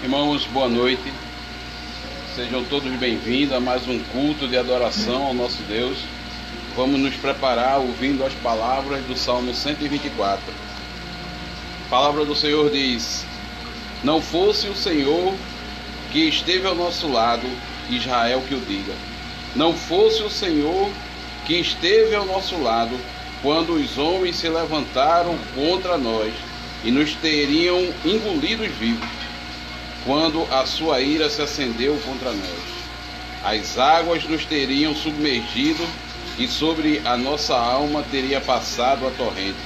Irmãos, boa noite. Sejam todos bem-vindos a mais um culto de adoração ao nosso Deus. Vamos nos preparar ouvindo as palavras do Salmo 124. A palavra do Senhor diz: não fosse o Senhor que esteve ao nosso lado, Israel que o diga. Não fosse o Senhor que esteve ao nosso lado, quando os homens se levantaram contra nós e nos teriam engolidos vivos, quando a sua ira se acendeu contra nós. As águas nos teriam submergido e sobre a nossa alma teria passado a torrente.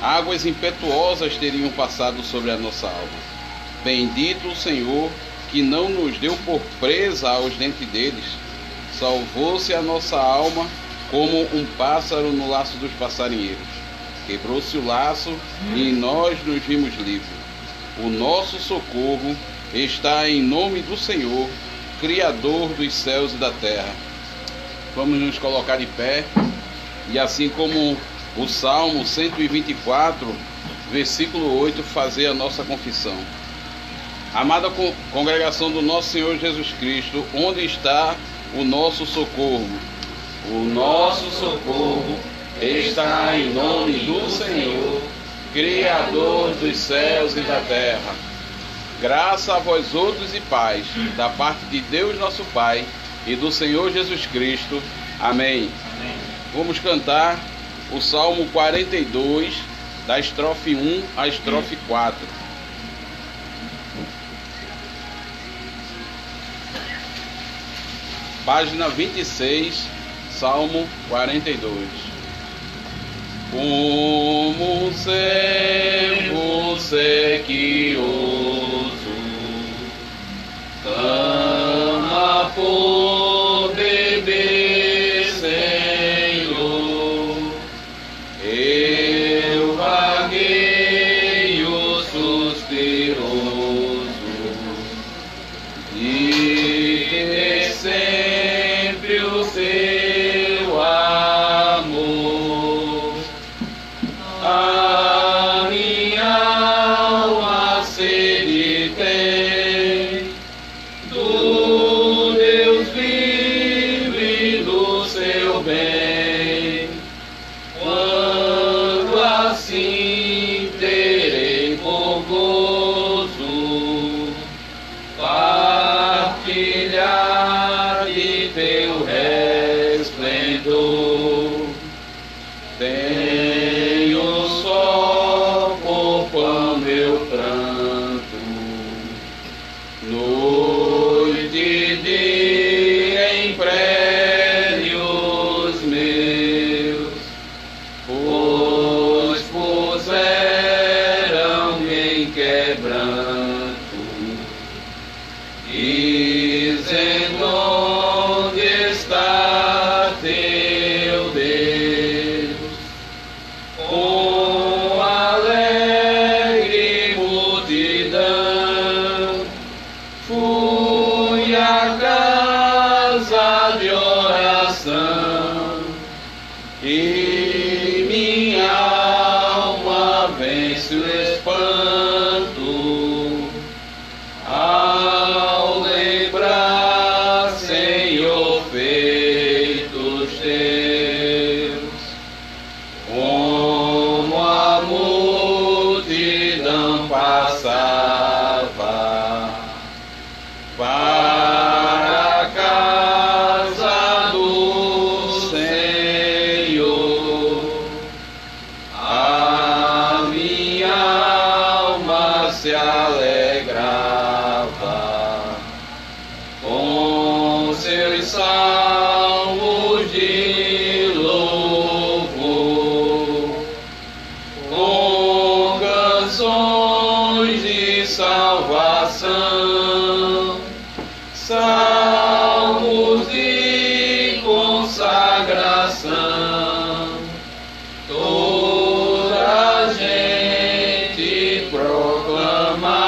Águas impetuosas teriam passado sobre a nossa alma. Bendito o Senhor, que não nos deu por presa aos dentes deles. Salvou-se a nossa alma como um pássaro no laço dos passarinheiros. Quebrou-se o laço e nós nos vimos livres. O nosso socorro está em nome do Senhor, Criador dos céus e da terra. Vamos nos colocar de pé e, assim como o Salmo 124, versículo 8, fazer a nossa confissão. Amada congregação do nosso Senhor Jesus Cristo, onde está o nosso socorro? O nosso socorro está em nome do Senhor, Criador dos céus e da terra. Graça a vós outros e paz, da parte de Deus nosso Pai e do Senhor Jesus Cristo. Amém. Amém. Vamos cantar o Salmo 42, da estrofe 1 à estrofe 4. Página 26, Salmo 42. Como servo sequioso, clama por beber, Senhor. Eu vagueio suspiroso de ter sempre o seu amor. A minha alma sede tem do Deus vivo e do seu bem. Quando assim terei por gozo partilhar de teu resplendor. Tenho só por pão meu pranto, noite e dia em prédios meus, pois puseram-me em quebranto, dizendo: onde está teu Deus? Com alegre multidão fui à casa de oração, e minha alma vence o espanto ao lembrar, Senhor, feitos teus. Como a multidão passava para a casa do Senhor, a minha alma se alegrava com seus salmos de louvor, com canções de salvação, salmos de consagração. Toda a gente proclamava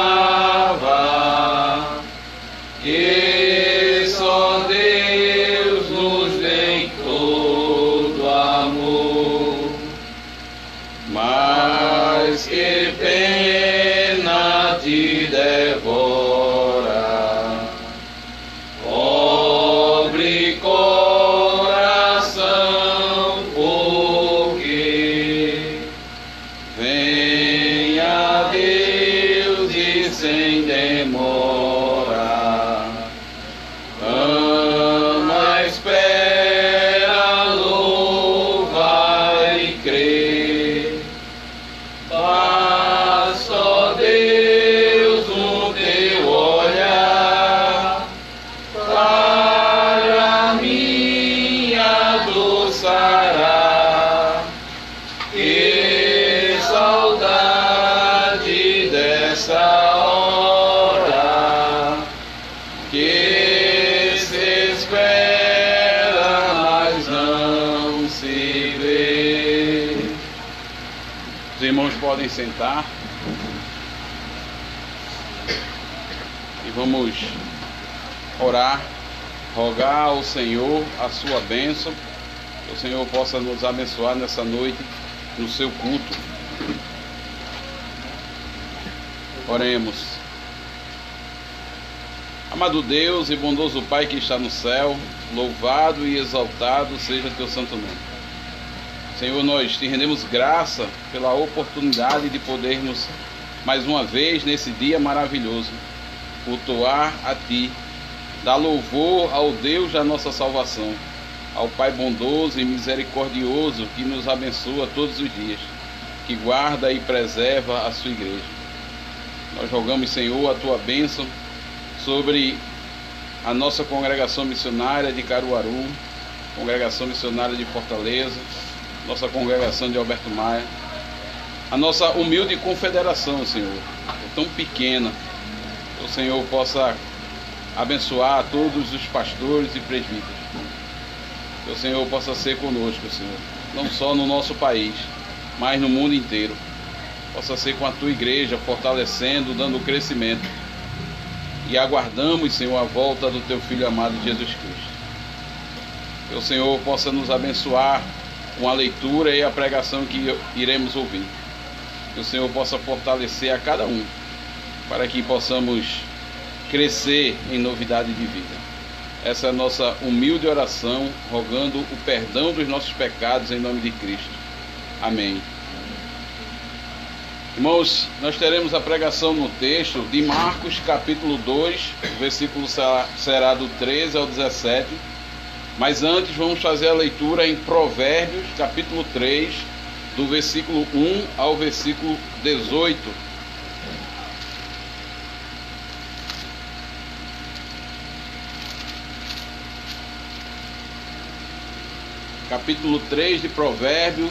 que só Deus nos tem todo amor. Mas que pena te devora debruçará. Que saudade dessa hora que se espera, mas não se vê. Os irmãos podem sentar e vamos orar, rogar ao Senhor a sua bênção, que o Senhor possa nos abençoar nessa noite no seu culto. Oremos. Amado Deus e bondoso Pai que está no céu, louvado e exaltado seja teu santo nome. Senhor, nós te rendemos graça pela oportunidade de podermos mais uma vez nesse dia maravilhoso cultuar a ti, dar louvor ao Deus da nossa salvação, ao Pai bondoso e misericordioso que nos abençoa todos os dias, que guarda e preserva a sua igreja. Nós rogamos, Senhor, a tua bênção sobre a nossa congregação missionária de Caruaru, congregação missionária de Fortaleza, nossa congregação de Alberto Maia, a nossa humilde confederação, Senhor, tão pequena. Que o Senhor possa abençoar todos os pastores e presbíteros. Que o Senhor possa ser conosco, Senhor, não só no nosso país, mas no mundo inteiro. Possa ser com a tua igreja, fortalecendo, dando crescimento. E aguardamos, Senhor, a volta do teu Filho amado Jesus Cristo. Que o Senhor possa nos abençoar com a leitura e a pregação que iremos ouvir. Que o Senhor possa fortalecer a cada um, para que possamos crescer em novidade de vida. Essa é a nossa humilde oração, rogando o perdão dos nossos pecados em nome de Cristo. Amém. Irmãos, nós teremos a pregação no texto de Marcos capítulo 2, o versículo será do 13 ao 17. Mas antes vamos fazer a leitura em Provérbios capítulo 3, do versículo 1 ao versículo 18. Capítulo 3 de Provérbios,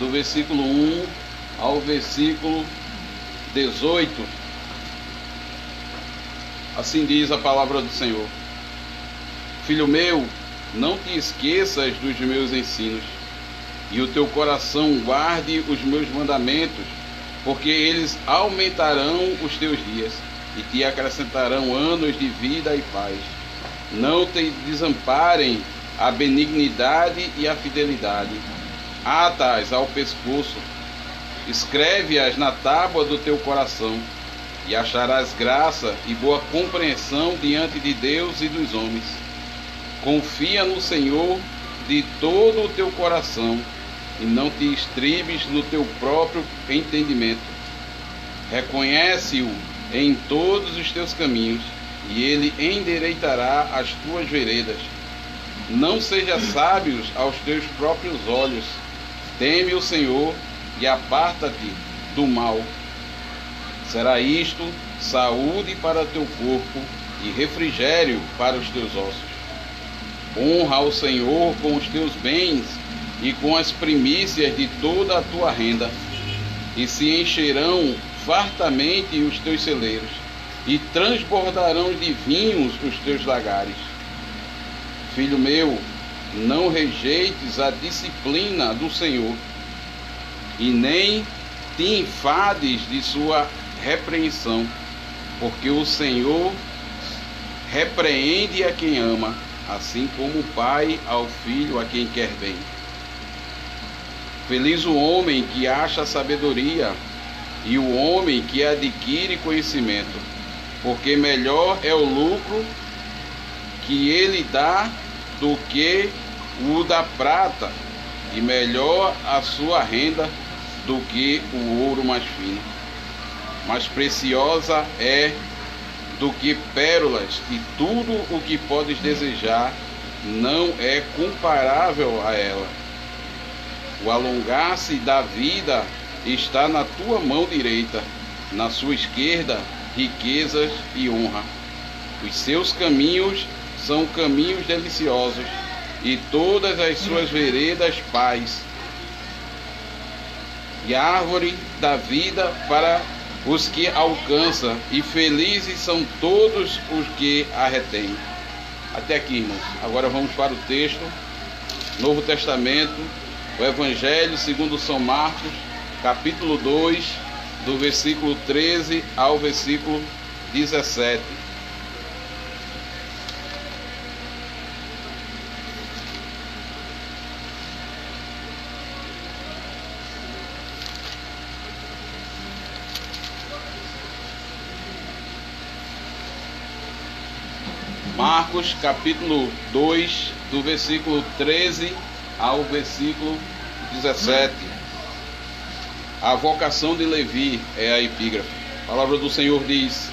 do versículo 1 ao versículo 18. Assim diz a palavra do Senhor. Filho meu, não te esqueças dos meus ensinos, e o teu coração guarde os meus mandamentos, porque eles aumentarão os teus dias, e te acrescentarão anos de vida e paz. Não te desamparem a benignidade e a fidelidade. Ata-as ao pescoço, escreve-as na tábua do teu coração, e acharás graça e boa compreensão diante de Deus e dos homens. Confia no Senhor de todo o teu coração, e não te estribes no teu próprio entendimento. Reconhece-o em todos os teus caminhos, e ele endireitará as tuas veredas. Não sejas sábios aos teus próprios olhos. Teme o Senhor e aparta-te do mal. Será isto saúde para teu corpo e refrigério para os teus ossos. Honra ao Senhor com os teus bens e com as primícias de toda a tua renda, e se encherão fartamente os teus celeiros, e transbordarão de vinhos os teus lagares. Filho meu, não rejeites a disciplina do Senhor, e nem te enfades de sua repreensão, porque o Senhor repreende a quem ama, assim como o pai ao filho a quem quer bem. Feliz o homem que acha sabedoria e o homem que adquire conhecimento, porque melhor é o lucro que ele dá do que o da prata, e melhor a sua renda do que o ouro mais fino. Mais preciosa é do que pérolas, e tudo o que podes desejar não é comparável a ela. O alongar-se da vida está na tua mão direita, na sua esquerda riquezas e honra. Os seus caminhos são caminhos deliciosos, e todas as suas veredas paz. E árvore da vida para os que alcança, e felizes são todos os que a retêm. Até aqui, irmãos. Agora vamos para o texto, Novo Testamento, o Evangelho segundo São Marcos, capítulo 2, do versículo 13 ao versículo 17. Marcos, capítulo 2, do versículo 13 ao versículo 17. A vocação de Levi é a epígrafe. A palavra do Senhor diz: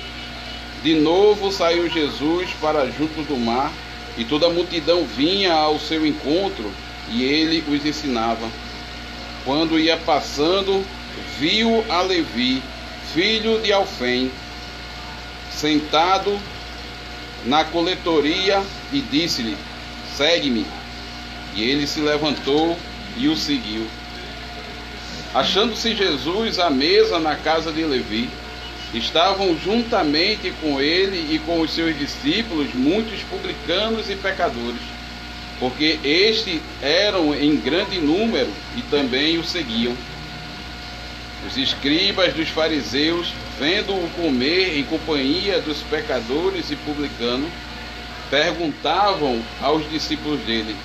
de novo saiu Jesus para junto do mar, e toda a multidão vinha ao seu encontro, e ele os ensinava. Quando ia passando, viu a Levi, filho de Alfém, sentado na coletoria, e disse-lhe: segue-me. E ele se levantou e o seguiu. Achando-se Jesus à mesa na casa de Levi, estavam juntamente com ele e com os seus discípulos muitos publicanos e pecadores, porque estes eram em grande número e também o seguiam. Os escribas dos fariseus, vendo-o comer em companhia dos pecadores e publicanos, perguntavam aos discípulos dele: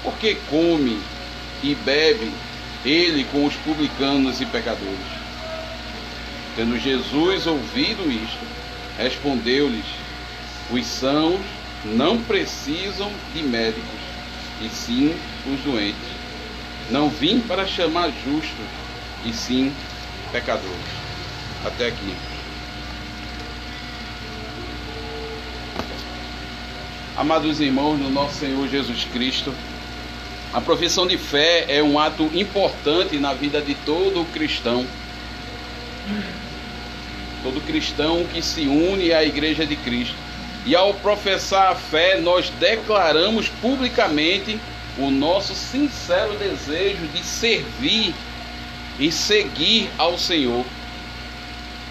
por que come e bebe ele com os publicanos e pecadores? Tendo Jesus ouvido isto, respondeu-lhes: os sãos não precisam de médicos, e sim os doentes. Não vim para chamar justos, e sim pecadores. Até aqui. Amados irmãos do nosso Senhor Jesus Cristo, a profissão de fé é um ato importante na vida de todo cristão. Todo cristão que se une à Igreja de Cristo. E ao professar a fé, nós declaramos publicamente o nosso sincero desejo de servir e seguir ao Senhor.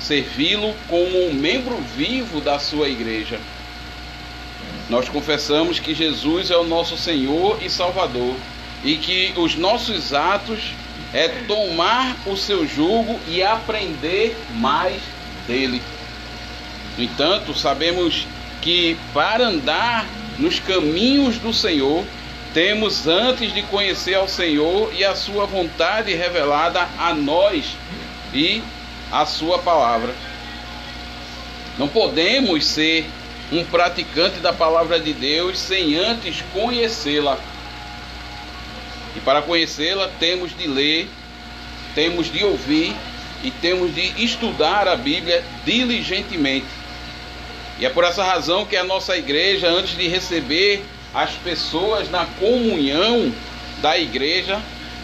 Servi-lo como um membro vivo da sua igreja. Nós confessamos que Jesus é o nosso Senhor e Salvador, e que os nossos atos é tomar o seu jugo e aprender mais dele. No entanto, sabemos que para andar nos caminhos do Senhor, temos antes de conhecer ao Senhor e a sua vontade revelada a nós e a sua palavra. Não podemos ser um praticante da palavra de Deus sem antes conhecê-la. E para conhecê-la temos de ler, temos de ouvir e temos de estudar a Bíblia diligentemente. E é por essa razão que a nossa igreja, antes de receber as pessoas na comunhão da igreja,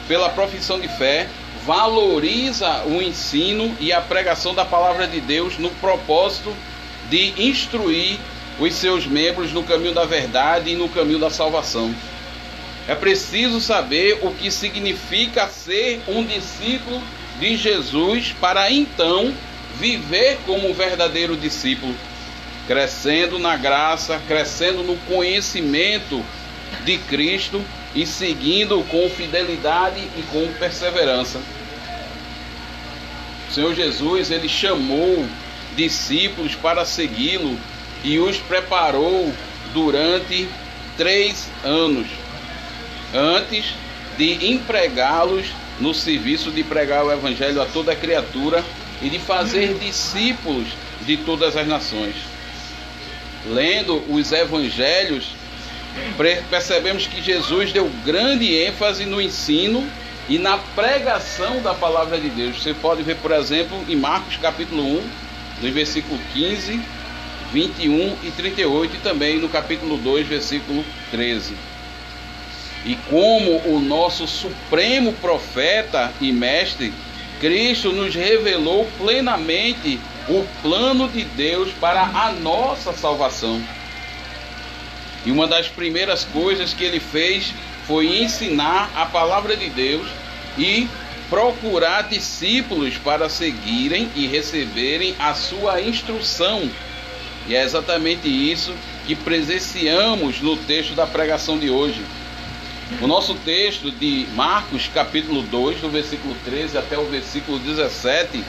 pela profissão de fé, valoriza o ensino e a pregação da palavra de Deus no propósito de instruir os seus membros no caminho da verdade e no caminho da salvação. É preciso saber o que significa ser um discípulo de Jesus para então viver como um verdadeiro discípulo, crescendo na graça, crescendo no conhecimento de Cristo e seguindo com fidelidade e com perseverança. O Senhor Jesus, ele chamou discípulos para segui-lo e os preparou durante 3 anos, antes de empregá-los no serviço de pregar o Evangelho a toda criatura e de fazer discípulos de todas as nações. Lendo os Evangelhos, percebemos que Jesus deu grande ênfase no ensino e na pregação da palavra de Deus. Você pode ver, por exemplo, em Marcos capítulo 1, no versículo 15, 21 e 38, e também no capítulo 2, versículo 13. E como o nosso supremo profeta e mestre, Cristo nos revelou plenamente o plano de Deus para a nossa salvação. E uma das primeiras coisas que ele fez foi ensinar a palavra de Deus e procurar discípulos para seguirem e receberem a sua instrução. E é exatamente isso que presenciamos no texto da pregação de hoje. O nosso texto de Marcos, capítulo 2, do versículo 13 até o versículo 17,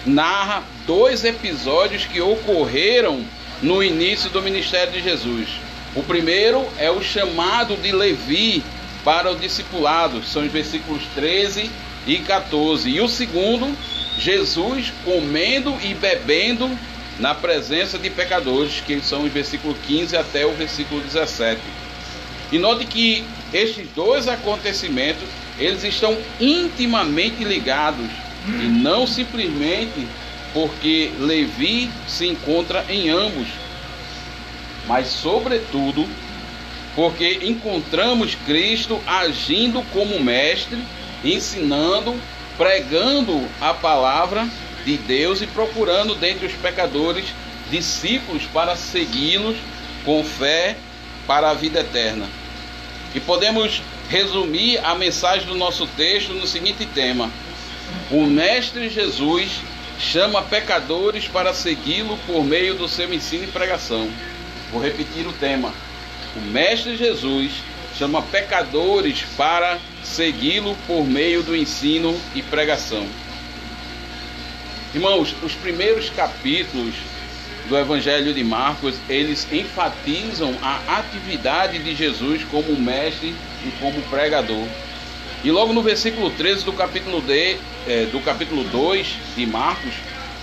narra 2 episódios que ocorreram no início do ministério de Jesus. O primeiro é o chamado de Levi para o discipulado, são os versículos 13 e 14. E o segundo, Jesus comendo e bebendo na presença de pecadores, que são os versículos 15 até o versículo 17. E note que estes 2 acontecimentos, eles estão intimamente ligados, e não simplesmente porque Levi se encontra em ambos, mas sobretudo porque encontramos Cristo agindo como mestre, ensinando, pregando a palavra de Deus e procurando dentre os pecadores discípulos para segui-los com fé para a vida eterna. E podemos resumir a mensagem do nosso texto no seguinte tema: o Mestre Jesus chama pecadores para segui-lo por meio do seu ensino e pregação. Vou repetir o tema: o Mestre Jesus chama pecadores para segui-lo por meio do ensino e pregação. Irmãos, os primeiros capítulos do Evangelho de Marcos, eles enfatizam a atividade de Jesus como mestre e como pregador. E logo no versículo 13 do capítulo 2 de Marcos,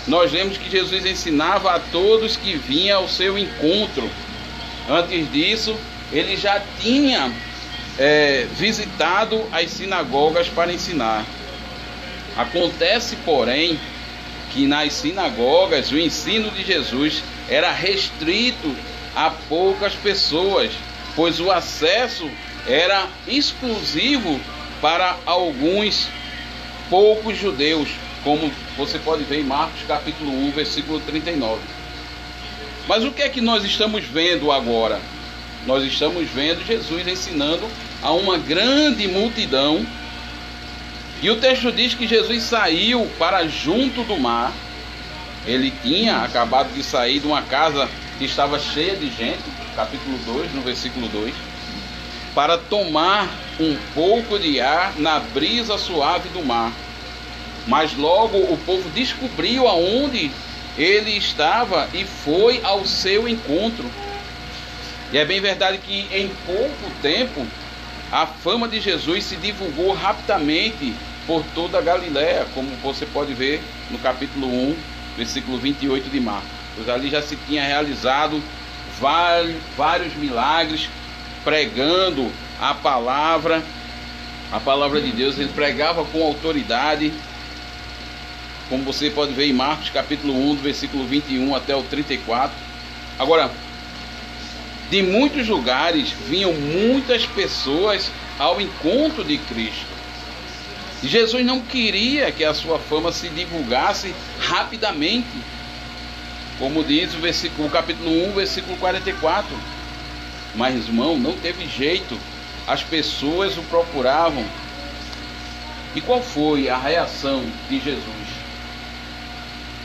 nós lemos que Jesus ensinava a todos que vinham ao seu encontro. Antes disso, ele já tinha visitado as sinagogas para ensinar. Acontece, porém, que nas sinagogas o ensino de Jesus era restrito a poucas pessoas, pois o acesso era exclusivo para alguns poucos judeus, como você pode ver em Marcos capítulo 1, versículo 39. Mas o que é que nós estamos vendo agora? Nós estamos vendo Jesus ensinando a uma grande multidão. E o texto diz que Jesus saiu para junto do mar. Ele tinha acabado de sair de uma casa que estava cheia de gente, capítulo 2, no versículo 2, para tomar um pouco de ar na brisa suave do mar. Mas logo o povo descobriu aonde ele estava e foi ao seu encontro. E é bem verdade que em pouco tempo a fama de Jesus se divulgou rapidamente por toda a Galiléia, como você pode ver no capítulo 1, versículo 28 de Marcos. Pois ali já se tinha realizado vários milagres, pregando a palavra de Deus. Ele pregava com autoridade, como você pode ver em Marcos capítulo 1, do versículo 21 até o 34. Agora, de muitos lugares vinham muitas pessoas ao encontro de Cristo. Jesus não queria que a sua fama se divulgasse rapidamente, como diz o capítulo 1, versículo 44. Mas, irmão, não teve jeito, as pessoas o procuravam. E qual foi a reação de Jesus?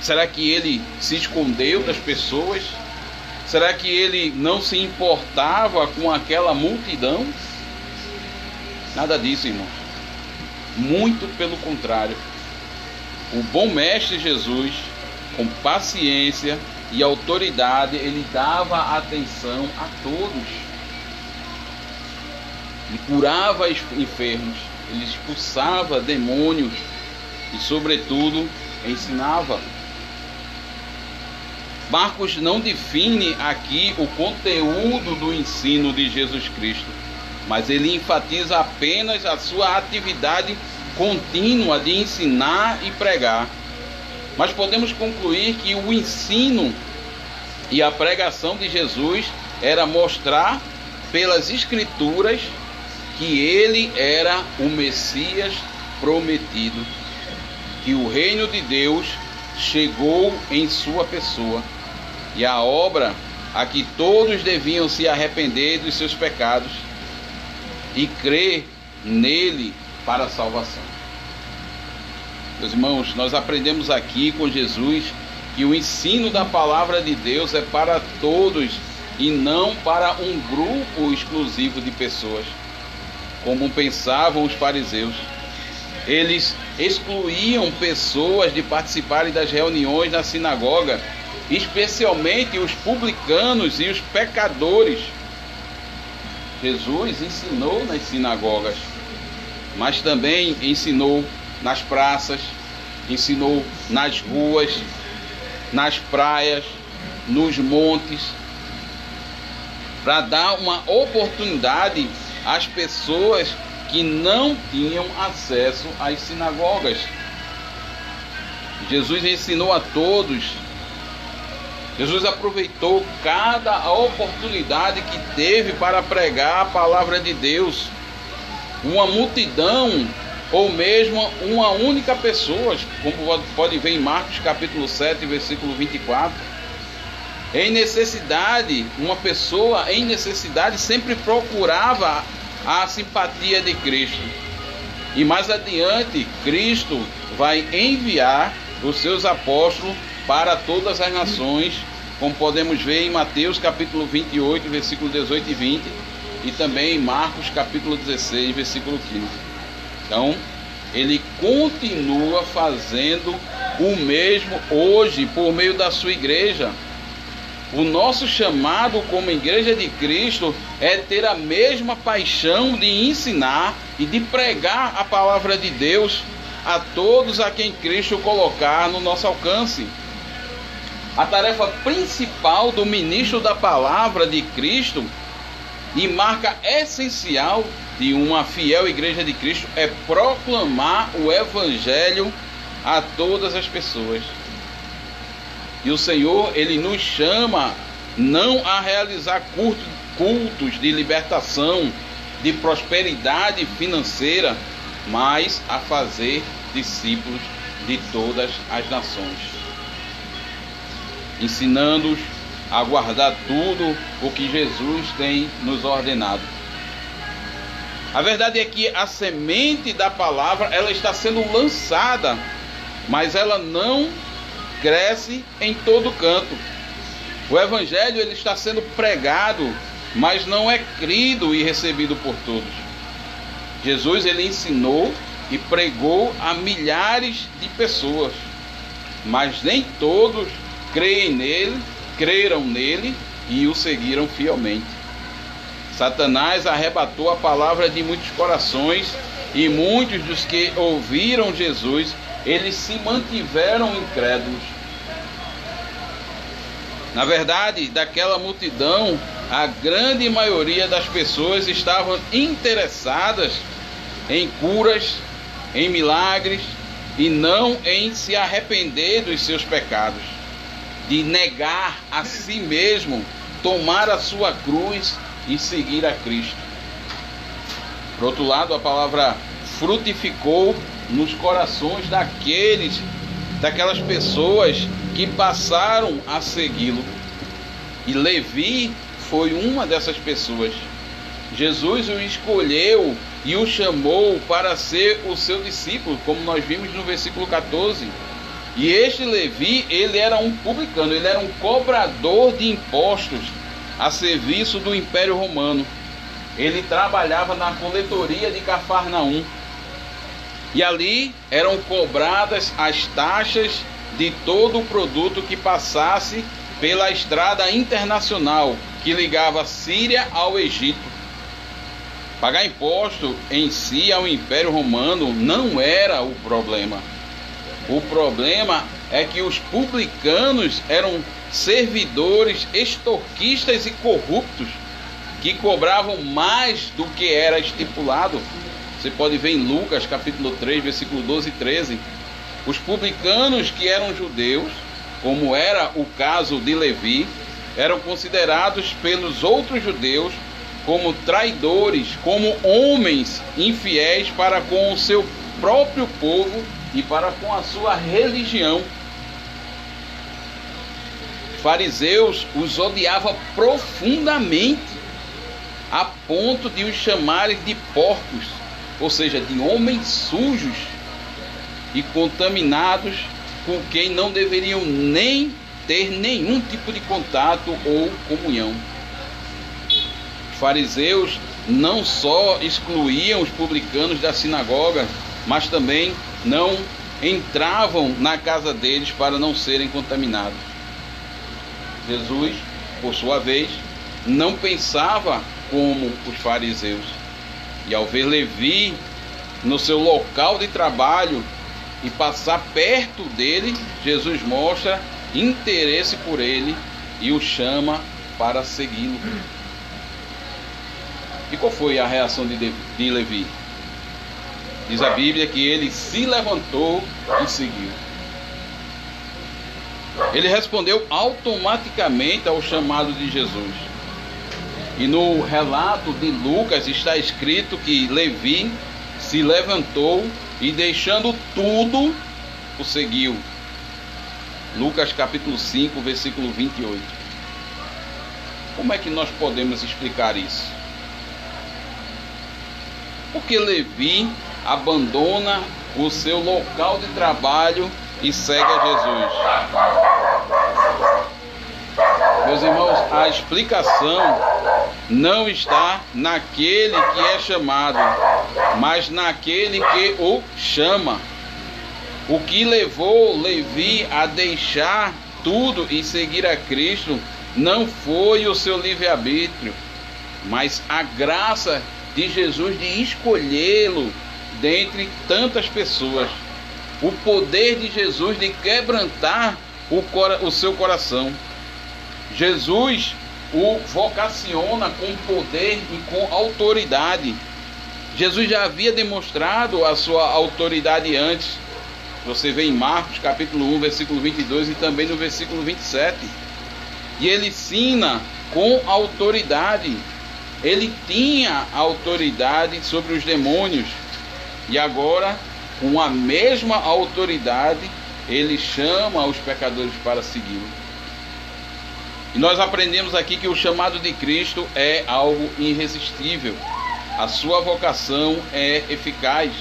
Será que ele se escondeu das pessoas? Será que ele não se importava com aquela multidão? Nada disso, irmão. Muito pelo contrário. O bom mestre Jesus, com paciência e autoridade, ele dava atenção a todos. Ele curava enfermos, ele expulsava demônios e, sobretudo, ensinava. Marcos não define aqui o conteúdo do ensino de Jesus Cristo, mas ele enfatiza apenas a sua atividade contínua de ensinar e pregar. Mas podemos concluir que o ensino e a pregação de Jesus era mostrar pelas Escrituras que ele era o Messias prometido, que o reino de Deus chegou em sua pessoa. E a obra a que todos deviam se arrepender dos seus pecados e crer nele para a salvação. Meus irmãos, nós aprendemos aqui com Jesus que o ensino da palavra de Deus é para todos e não para um grupo exclusivo de pessoas, como pensavam os fariseus. Eles excluíam pessoas de participarem das reuniões na sinagoga, especialmente os publicanos e os pecadores. Jesus ensinou nas sinagogas, mas também ensinou nas praças, ensinou nas ruas, nas praias, nos montes, para dar uma oportunidade às pessoas que não tinham acesso às sinagogas. Jesus ensinou a todos. Jesus aproveitou cada oportunidade que teve para pregar a palavra de Deus. Uma multidão, ou mesmo uma única pessoa, como pode ver em Marcos capítulo 7, versículo 24. Em necessidade, uma pessoa em necessidade sempre procurava a simpatia de Cristo. E mais adiante, Cristo vai enviar os seus apóstolos para todas as nações, como podemos ver em Mateus capítulo 28, versículo 18 e 20, e também em Marcos capítulo 16, versículo 15. Então, ele continua fazendo o mesmo hoje por meio da sua igreja. O nosso chamado como igreja de Cristo é ter a mesma paixão de ensinar e de pregar a palavra de Deus a todos a quem Cristo colocar no nosso alcance. A tarefa principal do ministro da palavra de Cristo e marca essencial de uma fiel igreja de Cristo é proclamar o evangelho a todas as pessoas. E o Senhor, ele nos chama não a realizar cultos de libertação, de prosperidade financeira, mas a fazer discípulos de todas as nações, ensinando-os a guardar tudo o que Jesus tem nos ordenado. A verdade é que a semente da palavra, ela está sendo lançada, mas ela não cresce em todo canto. O evangelho, ele está sendo pregado, mas não é crido e recebido por todos. Jesus, ele ensinou e pregou a milhares de pessoas, mas nem todos creram nele e o seguiram fielmente. Satanás arrebatou a palavra de muitos corações e muitos dos que ouviram Jesus, eles se mantiveram incrédulos. Na verdade, daquela multidão, a grande maioria das pessoas estavam interessadas em curas, em milagres e não em se arrepender dos seus pecados, de negar a si mesmo, tomar a sua cruz e seguir a Cristo. Por outro lado, a palavra frutificou nos corações daquelas pessoas que passaram a segui-lo. E Levi foi uma dessas pessoas. Jesus o escolheu e o chamou para ser o seu discípulo, como nós vimos no versículo 14. E este Levi, ele era um publicano, ele era um cobrador de impostos a serviço do Império Romano. Ele trabalhava na coletoria de Cafarnaum. E ali eram cobradas as taxas de todo o produto que passasse pela estrada internacional que ligava a Síria ao Egito. Pagar imposto em si ao Império Romano não era o problema. O problema é que os publicanos eram servidores extorquistas e corruptos que cobravam mais do que era estipulado. Você pode ver em Lucas capítulo 3, versículo 12 e 13. Os publicanos, que eram judeus, como era o caso de Levi, eram considerados pelos outros judeus como traidores, como homens infiéis para com o seu próprio povo e para com a sua religião. fariseus os odiavam profundamente, a ponto de os chamarem de porcos, ou seja, de homens sujos e contaminados, com quem não deveriam nem ter nenhum tipo de contato ou comunhão. Os fariseus não só excluíam os publicanos da sinagoga, mas também não entravam na casa deles para não serem contaminados. Jesus, por sua vez, não pensava como os fariseus. E ao ver Levi no seu local de trabalho e passar perto dele, Jesus mostra interesse por ele e o chama para segui-lo. E qual foi a reação de Levi? Diz a Bíblia que ele se levantou e seguiu. Ele respondeu automaticamente ao chamado de Jesus. E no relato de Lucas está escrito que Levi se levantou e, deixando tudo, o seguiu. Lucas capítulo 5, versículo 28. Como é que nós podemos explicar isso? Porque Levi abandona o seu local de trabalho e segue a Jesus. Meus irmãos, a explicação não está naquele que é chamado, mas naquele que o chama. O que levou Levi a deixar tudo e seguir a Cristo não foi o seu livre-arbítrio, mas a graça de Jesus de escolhê-lo dentre tantas pessoas. O poder de Jesus de quebrantar o seu coração. Jesus o vocaciona com poder e com autoridade. Jesus já havia demonstrado a sua autoridade antes. Você vê em Marcos capítulo 1, versículo 22 e também no versículo 27. E ele ensina com autoridade. Ele tinha autoridade sobre os demônios. E agora, com a mesma autoridade, ele chama os pecadores para segui-lo. E nós aprendemos aqui que o chamado de Cristo é algo irresistível. A sua vocação é eficaz.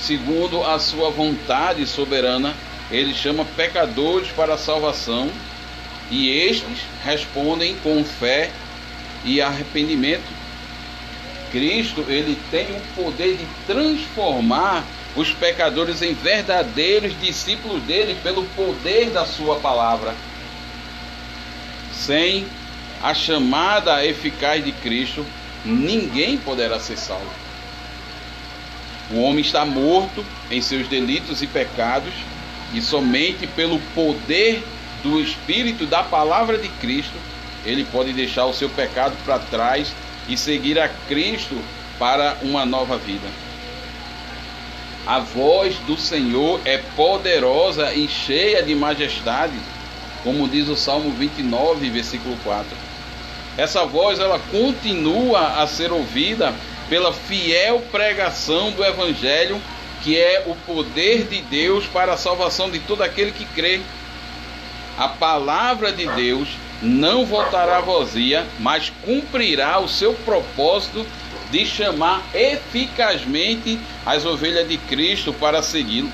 Segundo a sua vontade soberana, ele chama pecadores para a salvação, e estes respondem com fé e arrependimento. Cristo, ele tem o poder de transformar os pecadores em verdadeiros discípulos dele pelo poder da sua palavra. Sem a chamada eficaz de Cristo, ninguém poderá ser salvo. O homem está morto em seus delitos e pecados, e somente pelo poder do Espírito da palavra de Cristo, ele pode deixar o seu pecado para trás e seguir a Cristo para uma nova vida. A voz do Senhor é poderosa e cheia de majestade, como diz o Salmo 29, versículo 4. Essa voz, ela continua a ser ouvida pela fiel pregação do Evangelho, que é o poder de Deus para a salvação de todo aquele que crê. A palavra de Deus não voltará vazia, mas cumprirá o seu propósito de chamar eficazmente as ovelhas de Cristo para segui-lo.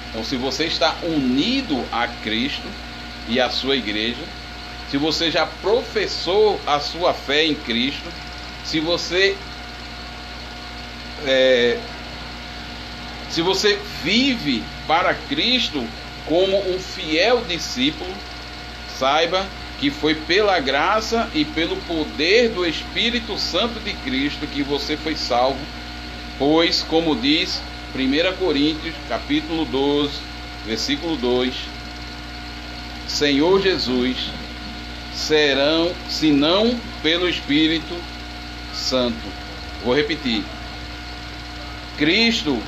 Então, se você está unido a Cristo e à sua igreja, se você já professou a sua fé em Cristo, se você vive para Cristo como um fiel discípulo, saiba que foi pela graça e pelo poder do Espírito Santo de Cristo que você foi salvo, pois, como diz 1 Coríntios, capítulo 12, versículo 2, Senhor Jesus, serão, senão pelo Espírito Santo. Vou repetir. Cristo,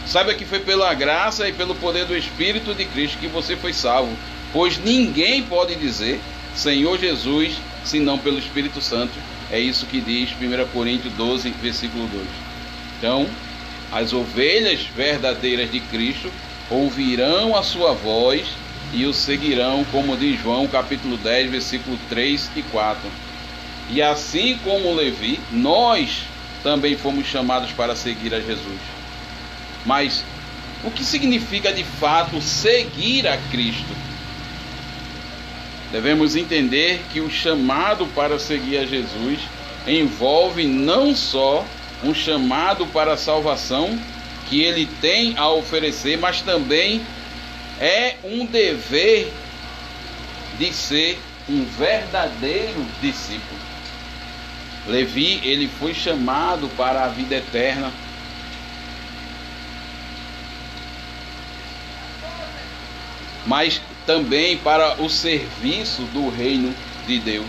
saiba que foi pela graça e pelo poder do Espírito de Cristo que você foi salvo, pois ninguém pode dizer Senhor Jesus, senão pelo Espírito Santo. É isso que diz 1 Coríntios 12, versículo 2. Então, as ovelhas verdadeiras de Cristo ouvirão a sua voz e o seguirão, como diz João, capítulo 10, versículo 3 e 4. E assim como Levi, nós também fomos chamados para seguir a Jesus. Mas o que significa de fato seguir a Cristo? Devemos entender que o chamado para seguir a Jesus envolve não só um chamado para a salvação que ele tem a oferecer, mas também é um dever de ser um verdadeiro discípulo. Levi, ele foi chamado para a vida eterna. Mas também para o serviço do reino de Deus.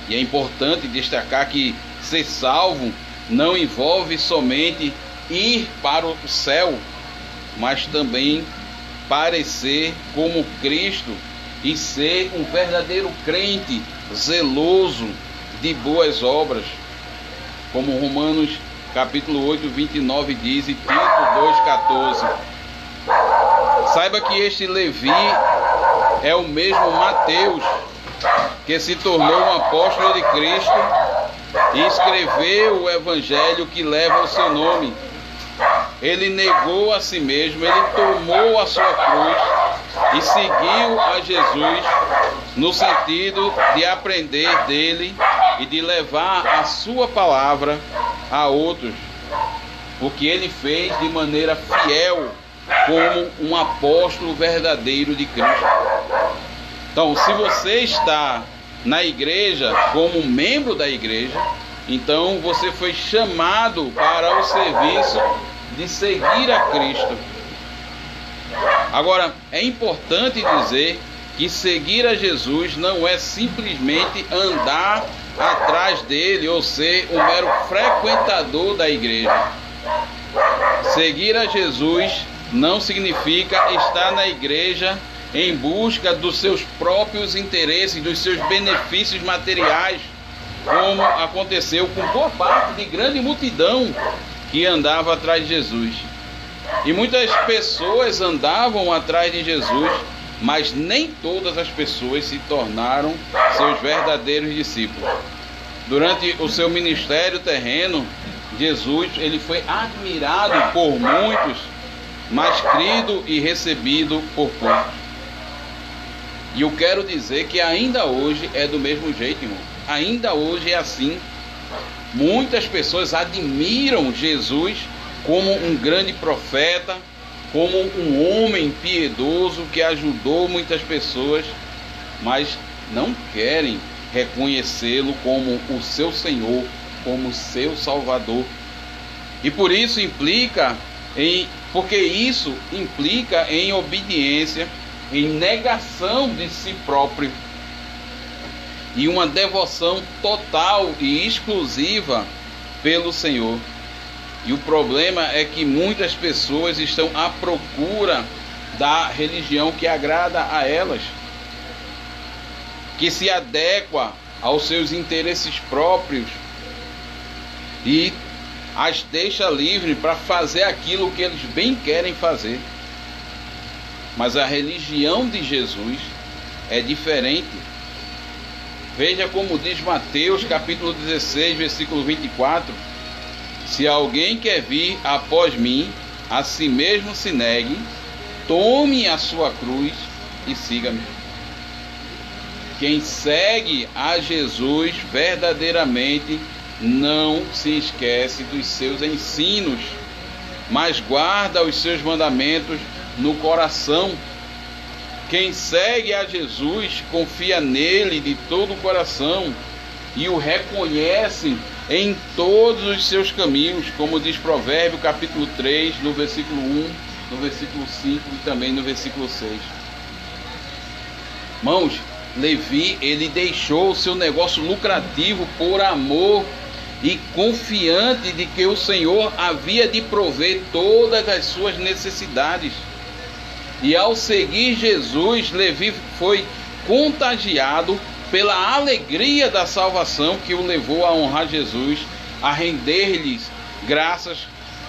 E é importante destacar que ser salvo não envolve somente ir para o céu, mas também parecer como Cristo e ser um verdadeiro crente zeloso de boas obras, como Romanos capítulo 8, 29 diz, e Tito 2,14. Saiba que este Levi é o mesmo Mateus, que se tornou um apóstolo de Cristo e escreveu o evangelho que leva o seu nome. Ele negou a si mesmo, ele tomou a sua cruz e seguiu a Jesus no sentido de aprender dele e de levar a sua palavra a outros, porque ele fez de maneira fiel como um apóstolo verdadeiro de Cristo. Então, se você está na igreja como membro da igreja, então você foi chamado para o serviço de seguir a Cristo. Agora, é importante dizer que seguir a Jesus não é simplesmente andar atrás dele ou ser um mero frequentador da igreja. Seguir a Jesus não significa estar na igreja em busca dos seus próprios interesses, dos seus benefícios materiais, como aconteceu com boa parte de grande multidão que andava atrás de Jesus. E muitas pessoas andavam atrás de Jesus, mas nem todas as pessoas se tornaram seus verdadeiros discípulos. Durante o seu ministério terreno, Jesus ele foi admirado por muitos, mas crido e recebido por poucos. E eu quero dizer que ainda hoje é do mesmo jeito, irmão. Ainda hoje é assim. Muitas pessoas admiram Jesus como um grande profeta, como um homem piedoso que ajudou muitas pessoas, mas não querem reconhecê-lo como o seu Senhor, como seu Salvador. E por isso porque isso implica em obediência, em negação de si próprio e uma devoção total e exclusiva pelo Senhor. E o problema é que muitas pessoas estão à procura da religião que agrada a elas, que se adequa aos seus interesses próprios e as deixa livre para fazer aquilo que eles bem querem fazer. Mas a religião de Jesus é diferente. Veja como diz Mateus capítulo 16, versículo 24. Se alguém quer vir após mim, a si mesmo se negue, tome a sua cruz e siga-me. Quem segue a Jesus verdadeiramente não se esquece dos seus ensinos, mas guarda os seus mandamentos no coração. Quem segue a Jesus confia nele de todo o coração e o reconhece em todos os seus caminhos, como diz Provérbio capítulo 3, no versículo 1, no versículo 5 e também no versículo 6. Irmãos, Levi, ele deixou o seu negócio lucrativo por amor e confiante de que o Senhor havia de prover todas as suas necessidades. E ao seguir Jesus, Levi foi contagiado pela alegria da salvação que o levou a honrar Jesus, a render-lhes graças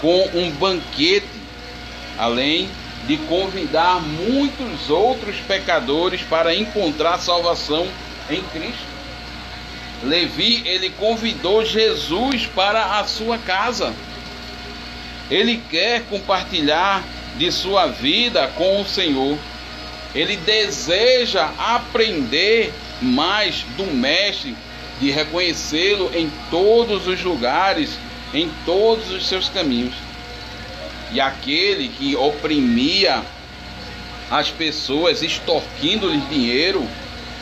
com um banquete, além de convidar muitos outros pecadores para encontrar salvação em Cristo. Levi, ele convidou Jesus para a sua casa. Ele quer compartilhar de sua vida com o Senhor. Ele deseja aprender mais do Mestre, de reconhecê-lo em todos os lugares, em todos os seus caminhos. E aquele que oprimia as pessoas, extorquindo-lhes dinheiro,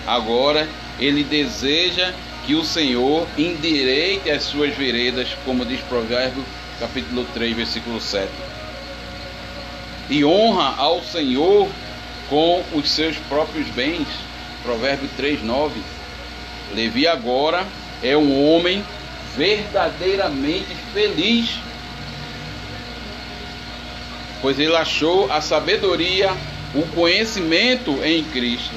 agora ele deseja que o Senhor endireite as suas veredas, como diz Provérbios capítulo 3, versículo 7. E honra ao Senhor com os seus próprios bens. Provérbio 3, 9. Levi agora é um homem verdadeiramente feliz, pois ele achou a sabedoria, o conhecimento em Cristo.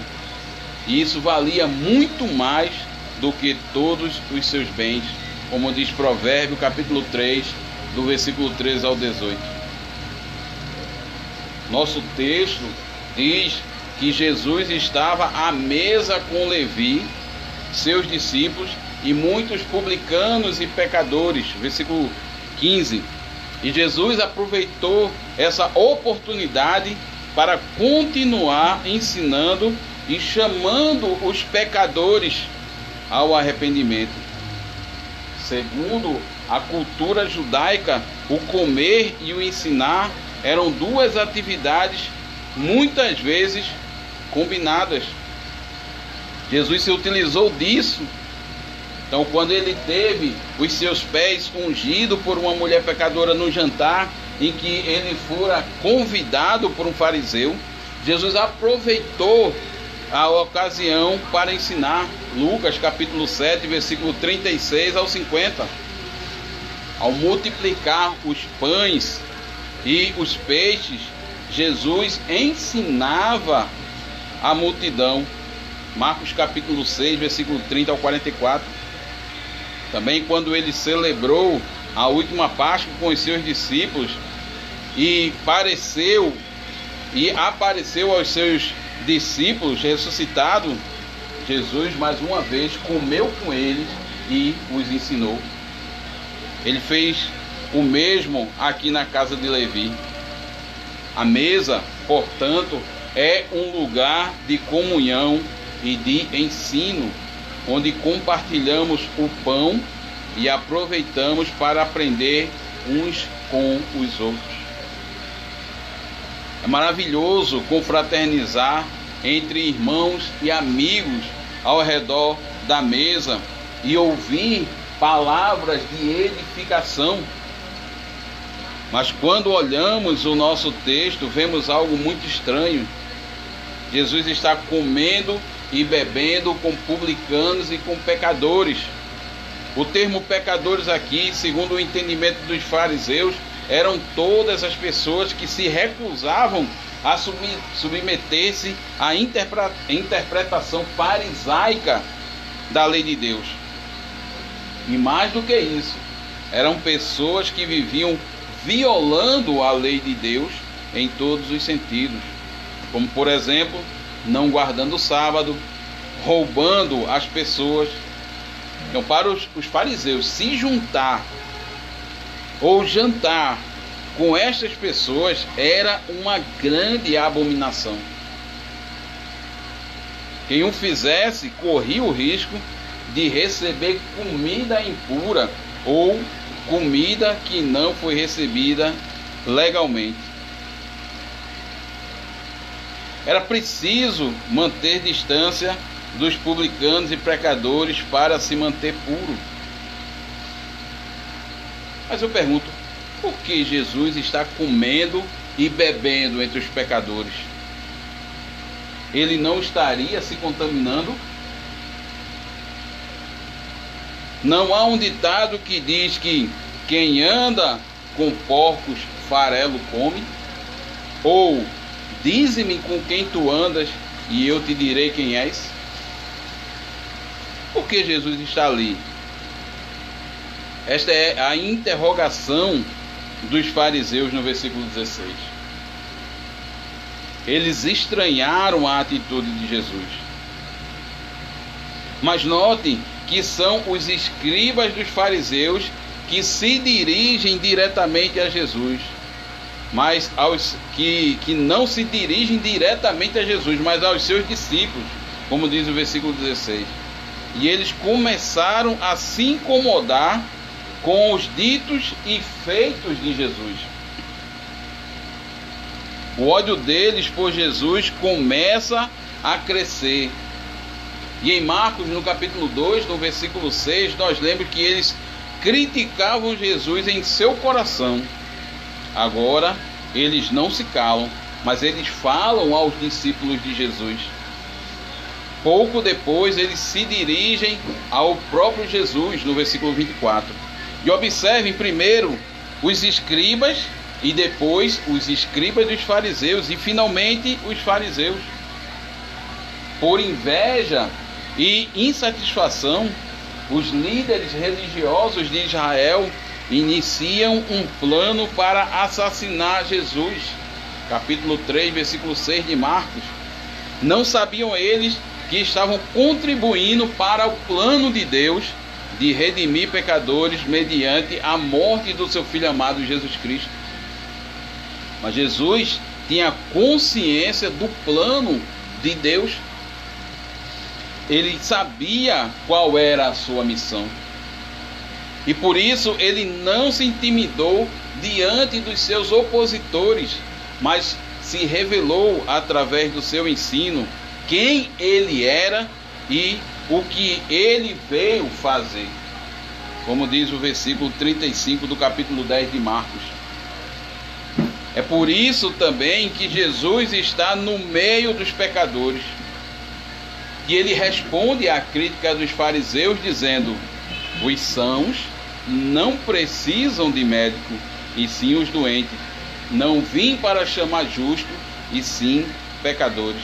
E isso valia muito mais do que todos os seus bens, como diz Provérbio capítulo 3, do versículo 13 ao 18. Nosso texto diz que Jesus estava à mesa com Levi, seus discípulos e muitos publicanos e pecadores. Versículo 15. E Jesus aproveitou essa oportunidade para continuar ensinando e chamando os pecadores ao arrependimento. Segundo a cultura judaica, o comer e o ensinar eram duas atividades muitas vezes combinadas. Jesus se utilizou disso. Então, quando ele teve os seus pés ungidos por uma mulher pecadora no jantar, em que ele fora convidado por um fariseu, Jesus aproveitou a ocasião para ensinar. Lucas capítulo 7, versículo 36 ao 50. Ao multiplicar os pães e os peixes, Jesus ensinava a multidão. Marcos capítulo 6, versículo 30 ao 44. Também quando ele celebrou a última Páscoa com os seus discípulos e apareceu aos seus discípulos ressuscitado, Jesus mais uma vez comeu com eles e os ensinou. Ele fez o mesmo aqui na casa de Levi. A mesa, portanto, é um lugar de comunhão e de ensino, onde compartilhamos o pão e aproveitamos para aprender uns com os outros. É maravilhoso confraternizar entre irmãos e amigos ao redor da mesa e ouvir palavras de edificação. Mas quando olhamos o nosso texto, vemos algo muito estranho. Jesus está comendo e bebendo com publicanos e com pecadores. O termo pecadores aqui, segundo o entendimento dos fariseus, eram todas as pessoas que se recusavam a submeter-se à interpretação farisaica da lei de Deus. E mais do que isso, eram pessoas que viviam violando a lei de Deus em todos os sentidos, como por exemplo, não guardando o sábado, roubando as pessoas. Então, para os fariseus se juntar ou jantar com estas pessoas era uma grande abominação. Quem o fizesse corria o risco de receber comida impura ou comida que não foi recebida legalmente. Era preciso manter distância dos publicanos e pecadores para se manter puro. Mas eu pergunto, por que Jesus está comendo e bebendo entre os pecadores? Ele não estaria se contaminando? Não há um ditado que diz que quem anda com porcos farelo come? Ou dize-me com quem tu andas e eu te direi quem és? Por que Jesus está ali? Esta é a interrogação dos fariseus no versículo 16. Eles estranharam a atitude de Jesus. Mas notem que são os escribas dos fariseus que se dirigem diretamente a Jesus. Mas aos que não se dirigem diretamente a Jesus, mas aos seus discípulos, como diz o versículo 16. E eles começaram a se incomodar com os ditos e feitos de Jesus. O ódio deles por Jesus começa a crescer. E em Marcos, no capítulo 2, no versículo 6, nós lemos que eles criticavam Jesus em seu coração. Agora, eles não se calam, mas eles falam aos discípulos de Jesus. Pouco depois, eles se dirigem ao próprio Jesus, no versículo 24. E observem primeiro os escribas, e depois os escribas dos fariseus, e finalmente os fariseus. Por inveja e insatisfação, os líderes religiosos de Israel iniciam um plano para assassinar Jesus. Capítulo 3, versículo 6 de Marcos. Não sabiam eles que estavam contribuindo para o plano de Deus de redimir pecadores mediante a morte do seu Filho amado Jesus Cristo. Mas Jesus tinha consciência do plano de Deus. Ele sabia qual era a sua missão. E por isso ele não se intimidou diante dos seus opositores, mas se revelou através do seu ensino quem ele era e o que ele veio fazer. Como diz o versículo 35 do capítulo 10 de Marcos. É por isso também que Jesus está no meio dos pecadores. E ele responde à crítica dos fariseus dizendo: os sãos não precisam de médico, e sim os doentes. Não vim para chamar justo, e sim pecadores.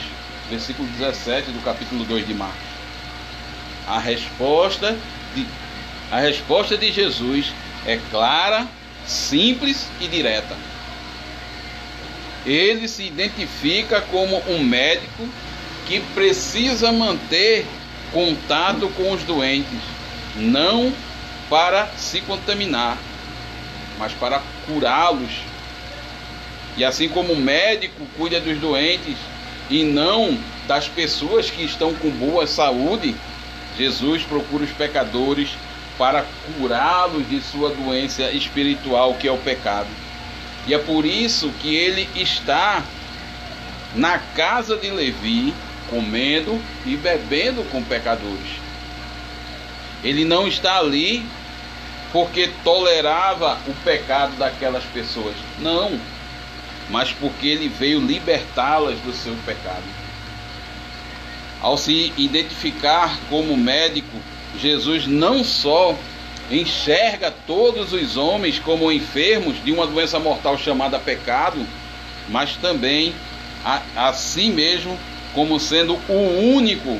Versículo 17 do capítulo 2 de Marcos. A resposta de Jesus é clara, simples e direta. Ele se identifica como um médico que precisa manter contato com os doentes, não para se contaminar, mas para curá-los. E assim como o médico cuida dos doentes e não das pessoas que estão com boa saúde, Jesus procura os pecadores para curá-los de sua doença espiritual, que é o pecado. E é por isso que ele está na casa de Levi, comendo e bebendo com pecadores. Ele não está ali porque tolerava o pecado daquelas pessoas. Não, mas porque ele veio libertá-las do seu pecado. Ao se identificar como médico, Jesus não só enxerga todos os homens como enfermos de uma doença mortal chamada pecado, mas também a si mesmo como sendo o único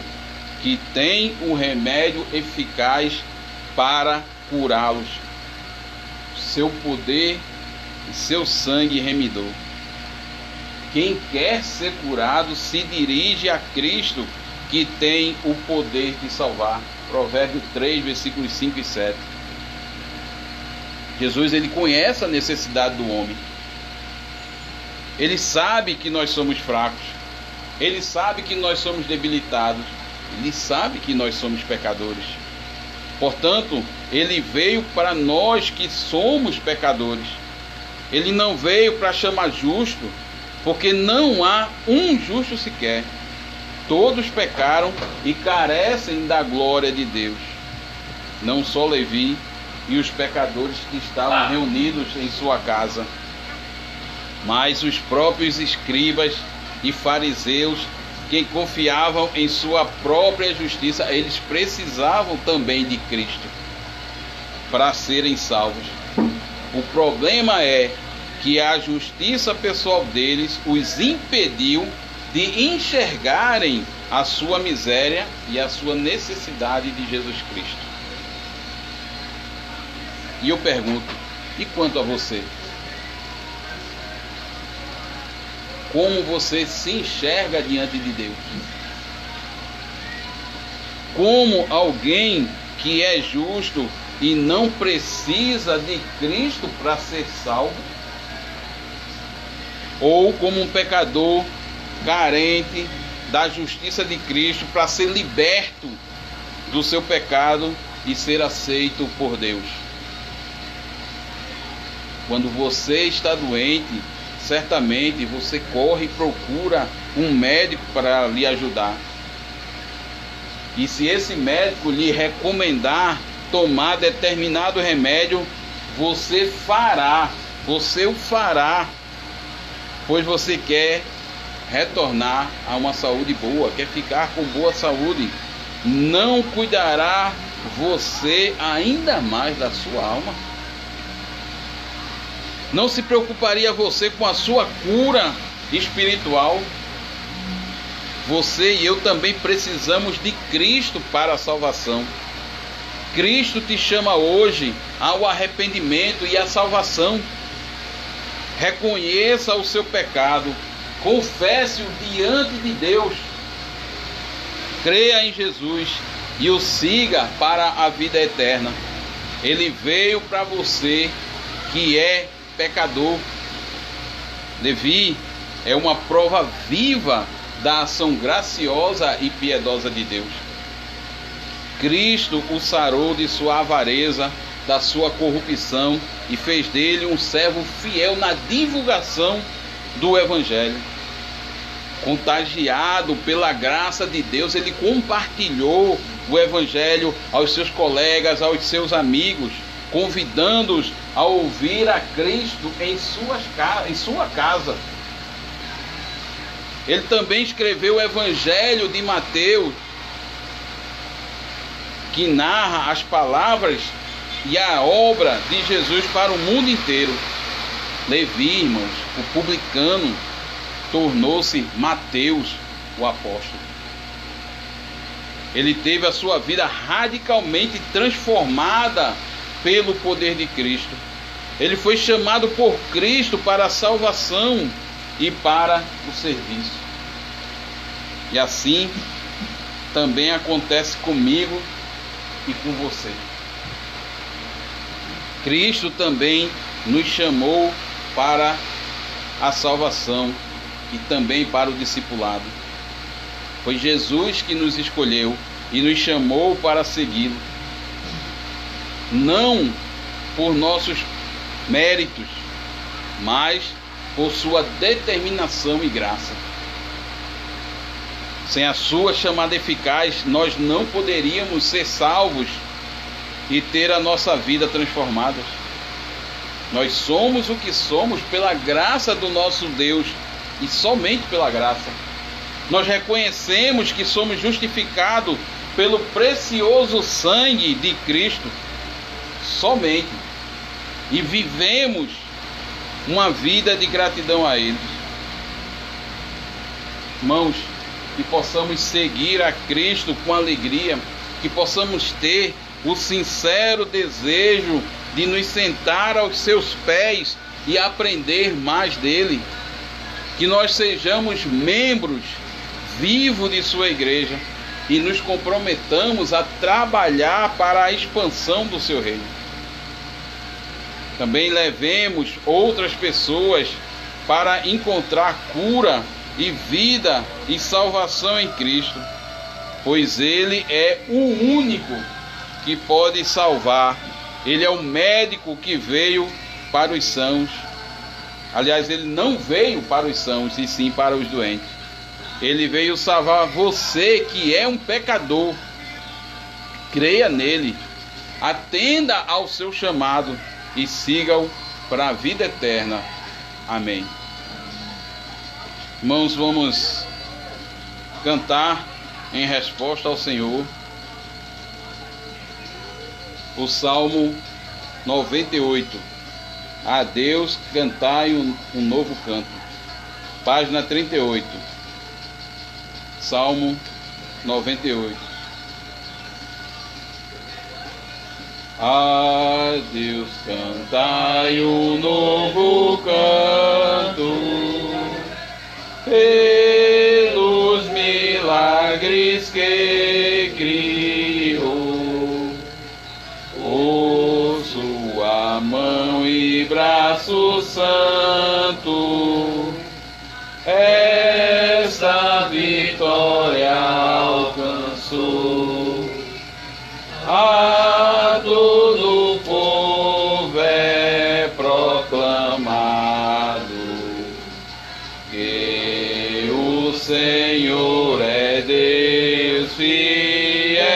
que tem o remédio eficaz para curá-los. Seu poder e seu sangue remidor. Quem quer ser curado se dirige a Cristo, que tem o poder de salvar. Provérbios 3, versículos 5 e 7. Jesus, ele conhece a necessidade do homem. Ele sabe que nós somos fracos. Ele sabe que nós somos debilitados. Ele sabe que nós somos pecadores. Portanto, ele veio para nós que somos pecadores. Ele não veio para chamar justo, porque não há um justo sequer. Todos pecaram e carecem da glória de Deus. Não só Levi e os pecadores que estavam reunidos em sua casa, mas os próprios escribas e fariseus que confiavam em sua própria justiça. Eles precisavam também de Cristo para serem salvos. O problema é que a justiça pessoal deles os impediu de enxergarem a sua miséria e a sua necessidade de Jesus Cristo. E eu pergunto, e quanto a você? como você se enxerga diante de Deus. Como alguém que é justo e não precisa de Cristo para ser salvo, ou como um pecador carente da justiça de Cristo para ser liberto do seu pecado e ser aceito por Deus. Quando você está doente, certamente você corre e procura um médico para lhe ajudar. E se esse médico lhe recomendar tomar determinado remédio, você o fará, pois você quer retornar a uma saúde boa, quer ficar com boa saúde. Não cuidará você ainda mais da sua alma? Não se preocuparia você com a sua cura espiritual? Você e eu também precisamos de Cristo para a salvação. Cristo te chama hoje ao arrependimento e à salvação. Reconheça o seu pecado, confesse-o diante de Deus, creia em Jesus e o siga para a vida eterna. Ele veio para você que é pecador. Levi é uma prova viva da ação graciosa e piedosa de Deus. Cristo o sarou de sua avareza, da sua corrupção e fez dele um servo fiel na divulgação do Evangelho. Contagiado pela graça de Deus, ele compartilhou o Evangelho aos seus colegas, aos seus amigos, convidando-os a ouvir a Cristo em sua casa. Ele também escreveu o Evangelho de Mateus, que narra as palavras e a obra de Jesus para o mundo inteiro. Levi, irmãos, o publicano, tornou-se Mateus, o apóstolo. Ele teve a sua vida radicalmente transformada pelo poder de Cristo. Ele foi chamado por Cristo para a salvação e para o serviço. E assim também acontece comigo e com você. Cristo também nos chamou para a salvação e também para o discipulado. Foi Jesus que nos escolheu e nos chamou para segui-lo. Não por nossos méritos, mas por sua determinação e graça. Sem a sua chamada eficaz, nós não poderíamos ser salvos e ter a nossa vida transformada. Nós somos o que somos pela graça do nosso Deus e somente pela graça. Nós reconhecemos que somos justificados pelo precioso sangue de Cristo somente, e vivemos uma vida de gratidão a Ele. Irmãos, que possamos seguir a Cristo com alegria, que possamos ter o sincero desejo de nos sentar aos seus pés e aprender mais dele, que nós sejamos membros vivos de sua igreja e nos comprometamos a trabalhar para a expansão do seu reino. Também levemos outras pessoas para encontrar cura e vida e salvação em Cristo, pois Ele é o único que pode salvar. Ele é o médico que veio para os sãos. Aliás, Ele não veio para os sãos, e sim para os doentes. Ele veio salvar você que é um pecador. Creia nele, atenda ao seu chamado e siga-o para a vida eterna. Amém. Irmãos, vamos cantar em resposta ao Senhor o Salmo 98. A Deus cantai um novo canto. Página 38. Salmo 98. A Deus cantai um novo canto, pelos milagres que criou, por sua mão e braço santo, esta vitória alcançou. A todo o povo é proclamado que o Senhor é Deus fiel,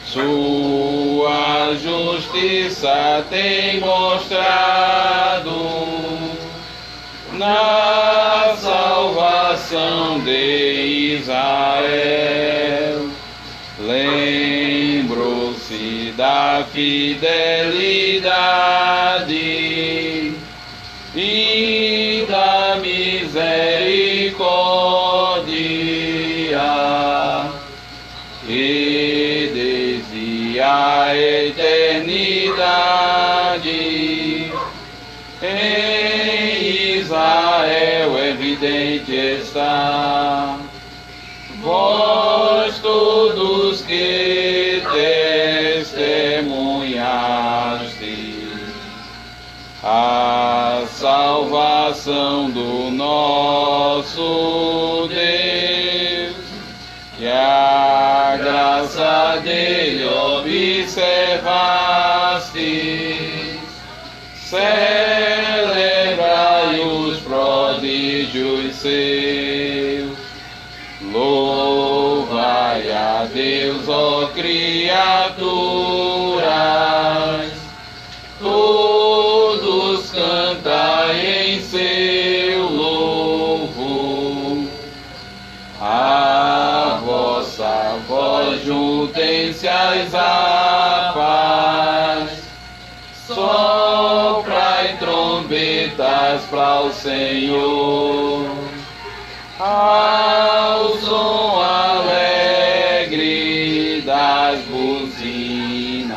sua justiça tem mostrado na salvação de Israel. Lembrou-se da fidelidade e da misericórdia que desde a eternidade em Israel evidente está. Vós todos que testemunhaste a salvação do nosso Deus, que a graça dele observaste, celebrai os prodígios seus. Louvai a Deus, ó criaturas, todos cantai em seu louvor. A vossa voz juntem-se às harpas, soprai trombetas para o Senhor. Ao som alegre das buzinas,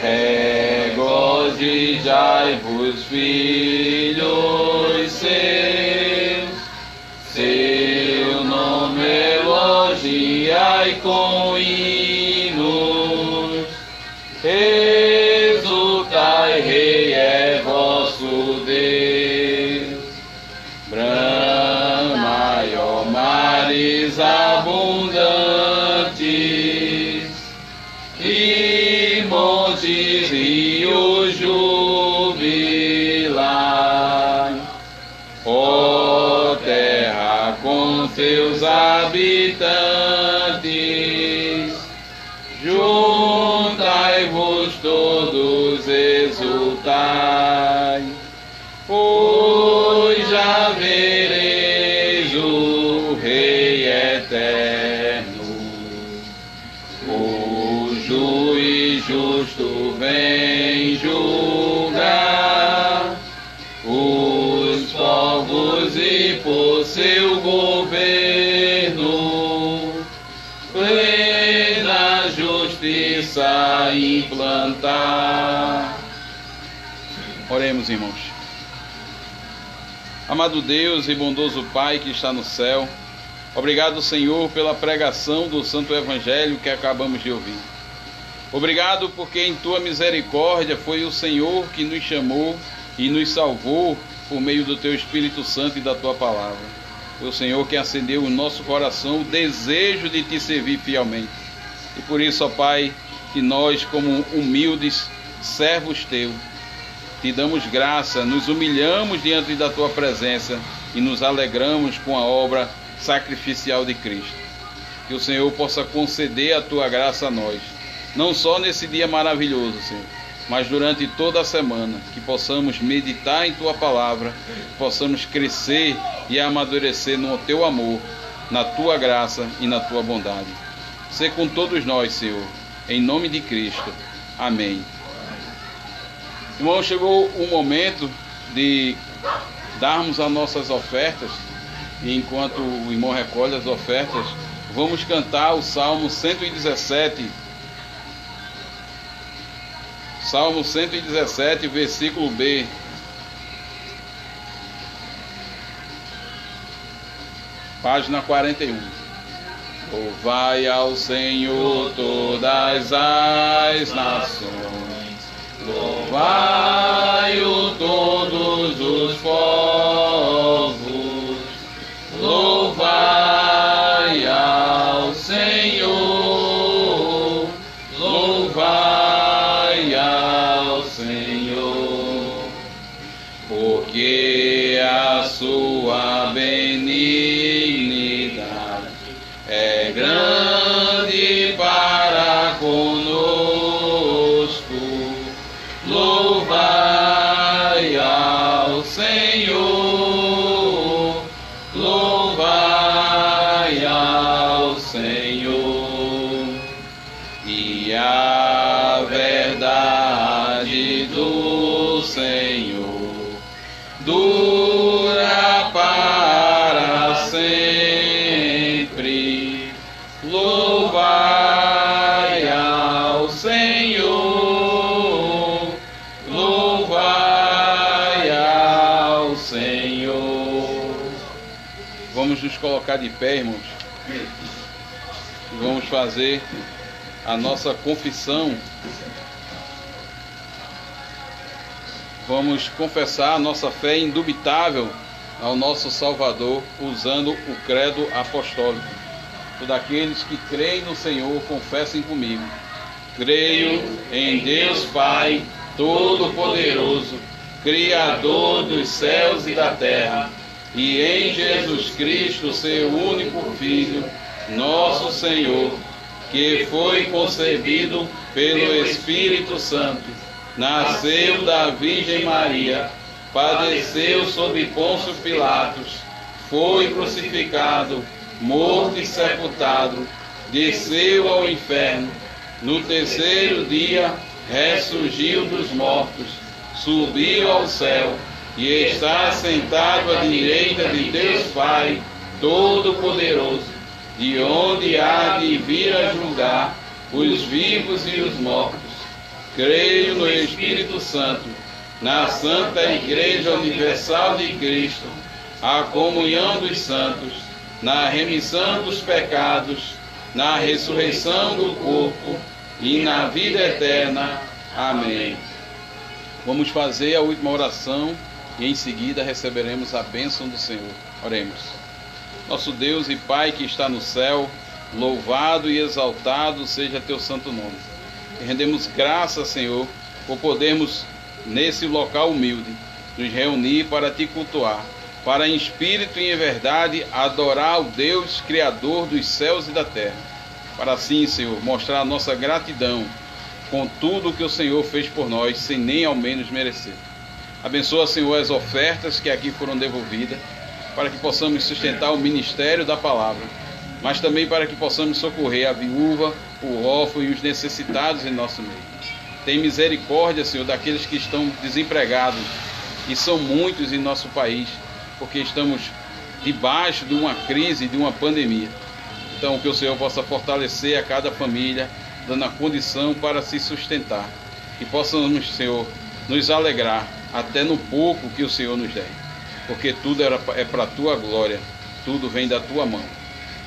regozijai-vos, filhos seus, seu nome elogiai com hinos, exultai, Rei é vosso Deus. Bramai, ó mares abundantes, e montes, rios, jubilai. Ó terra com seus habitantes, juntai-vos todos, exultai. Pois já vereis o Rei eterno, o juiz justo vem julgar os povos e por seu governo plena justiça implantar. Oremos, irmãos. Amado Deus e bondoso Pai que está no céu, obrigado, Senhor, pela pregação do Santo Evangelho que acabamos de ouvir. Obrigado porque em Tua misericórdia foi o Senhor que nos chamou e nos salvou por meio do Teu Espírito Santo e da Tua Palavra. Foi o Senhor que acendeu no nosso coração o desejo de Te servir fielmente. E por isso, ó Pai, que nós, como humildes servos Teus, Te damos graça, nos humilhamos diante da Tua presença e nos alegramos com a obra sacrificial de Cristo. Que o Senhor possa conceder a Tua graça a nós, não só nesse dia maravilhoso, Senhor, mas durante toda a semana, que possamos meditar em Tua palavra, possamos crescer e amadurecer no Teu amor, na Tua graça e na Tua bondade. Sê com todos nós, Senhor, em nome de Cristo. Amém. Irmão, chegou o momento de darmos as nossas ofertas, e enquanto o irmão recolhe as ofertas, vamos cantar o Salmo 117. Salmo 117, versículo B. Página 41. Louvai ao Senhor todas as nações, louvai-o todos os povos, louvai ao Senhor, louvai ao Senhor, porque a sua benignidade é grande para conosco. Louvai ao Senhor, louvai ao Senhor. E a verdade do Senhor dura para sempre. Louvai ao Senhor, louvai ao Senhor. Vamos nos colocar de pé, irmãos, e vamos fazer a nossa confissão. Vamos confessar a nossa fé indubitável ao nosso Salvador, usando o credo apostólico. Todos aqueles que creem no Senhor, confessem comigo. Creio em Deus Pai Todo-Poderoso, Criador dos céus e da terra, e em Jesus Cristo, seu único Filho, nosso Senhor, que foi concebido pelo Espírito Santo, nasceu da Virgem Maria, padeceu sob Pôncio Pilatos, foi crucificado, morto e sepultado, desceu ao inferno, no terceiro dia ressurgiu dos mortos, subiu ao céu e está sentado à direita de Deus Pai Todo-Poderoso, de onde há de vir a julgar os vivos e os mortos. Creio no Espírito Santo, na Santa Igreja Universal de Cristo, a comunhão dos santos, na remissão dos pecados, na ressurreição do corpo e na vida eterna. Amém. Vamos fazer a última oração e em seguida receberemos a bênção do Senhor. Oremos. Nosso Deus e Pai que está no céu, louvado e exaltado seja teu santo nome. E rendemos graças, Senhor, por podermos, nesse local humilde, nos reunir para te cultuar, para em espírito e em verdade adorar o Deus Criador dos céus e da terra. Para assim, Senhor, mostrar a nossa gratidão com tudo o que o Senhor fez por nós, sem nem ao menos merecer. Abençoa, Senhor, as ofertas que aqui foram devolvidas, para que possamos sustentar o ministério da palavra, mas também para que possamos socorrer a viúva, o órfão e os necessitados em nosso meio. Tem misericórdia, Senhor, daqueles que estão desempregados, e são muitos em nosso país, porque estamos debaixo de uma crise, de uma pandemia. Então, que o Senhor possa fortalecer a cada família, dando a condição para se sustentar. Que possamos, Senhor, nos alegrar até no pouco que o Senhor nos der. Porque tudo é para a Tua glória, tudo vem da Tua mão.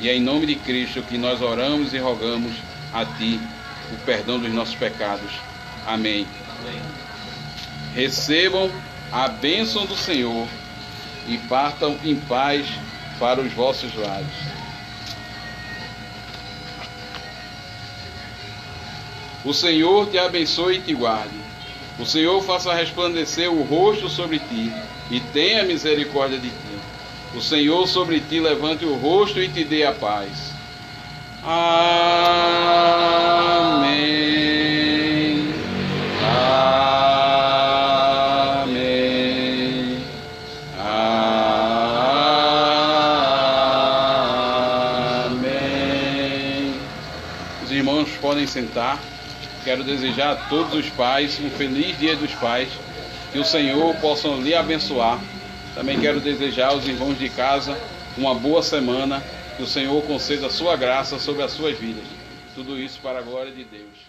E é em nome de Cristo que nós oramos e rogamos a Ti o perdão dos nossos pecados. Amém. Amém. Recebam a bênção do Senhor e partam em paz para os vossos lares. O Senhor te abençoe e te guarde. O Senhor faça resplandecer o rosto sobre ti e tenha misericórdia de ti. O Senhor sobre ti levante o rosto e te dê a paz. Amém. Amém. Amém. Os irmãos podem sentar. Quero desejar a todos os pais um feliz Dia dos Pais, que o Senhor possa lhe abençoar. Também quero desejar aos irmãos de casa uma boa semana, que o Senhor conceda a sua graça sobre as suas vidas. Tudo isso para a glória de Deus.